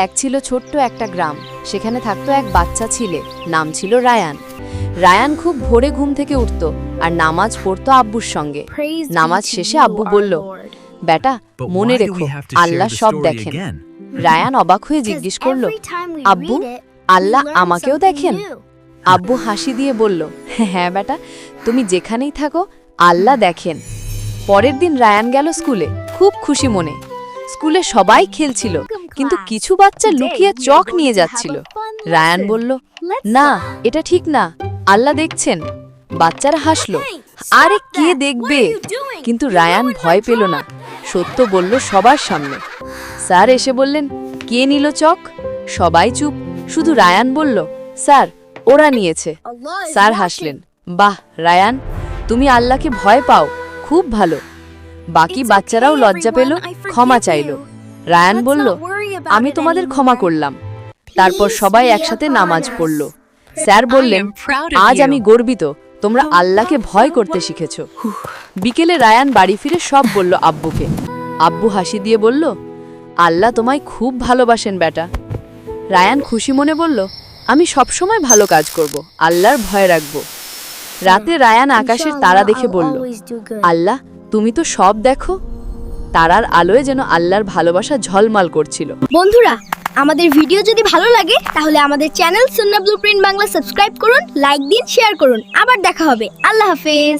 এক ছিল ছোট্ট একটা গ্রাম। সেখানে থাকতো এক বাচ্চা ছেলে, নাম ছিল রায়ান। রায়ান খুব ভোরে ঘুম থেকে উঠত আর নামাজ পড়তো আব্বুর সঙ্গে। নামাজ শেষে আব্বু বলল, বেটা মনে রেখো, আল্লাহ সব দেখেন। রায়ান অবাক হয়ে জিজ্ঞেস করলো, আব্বু আল্লাহ আমাকেও দেখেন? আব্বু হাসি দিয়ে বলল, হ্যাঁ বেটা, তুমি যেখানেই থাকো আল্লাহ দেখেন। পরের দিন রায়ান গেল স্কুলে, খুব খুশি মনে। স্কুলে সবাই খেলছিল, কিন্তু কিছু বাচ্চা লুকিয়ে চক নিয়ে যাচ্ছিল। রায়ান বলল, না এটা ঠিক না, আল্লাহ দেখছেন। বাচ্চারা হাসলো, আরে কে দেখবে? কিন্তু রায়ান ভয় পেল না, সত্য বলল সবার সামনে। স্যার এসে বললেন, কে নিল চক? সবাই চুপ, শুধু রায়ান বলল, স্যার ওরা নিয়েছে। স্যার হাসলেন, বাহ রায়ান, তুমি আল্লাহকে ভয় পাও, খুব ভালো। বাকি বাচ্চারাও লজ্জা পেল, ক্ষমা চাইল। রায়ান বলল, আমি তোমাদের ক্ষমা করলাম। তারপর সবাই একসাথে নামাজ পড়ল। স্যার বললেন, আজ আমি গর্বিত, তোমরা আল্লাহকে ভয় করতে শিখেছ। বিকেলে রায়ান বাড়ি ফিরে সব বলল আব্বুকে। আব্বু হাসি দিয়ে বলল, আল্লাহ তোমায় খুব ভালোবাসেন বেটা। রায়ান খুশি মনে বলল, আমি সবসময় ভালো কাজ করব, আল্লাহর ভয় রাখব। রাতে রায়ান আকাশের তারা দেখে বলল, আল্লাহ তুমি তো সব দেখো। তারার আলোয় যেন আল্লাহর ভালোবাসা ঝলমল করছিল। বন্ধুরা, আমাদের ভিডিও যদি ভালো লাগে তাহলে আমাদের চ্যানেল সুন্নাহ ব্লুপ্রিন্ট বাংলা সাবস্ক্রাইব করুন, লাইক দিন, শেয়ার করুন। আবার দেখা হবে। আল্লাহ হাফেজ।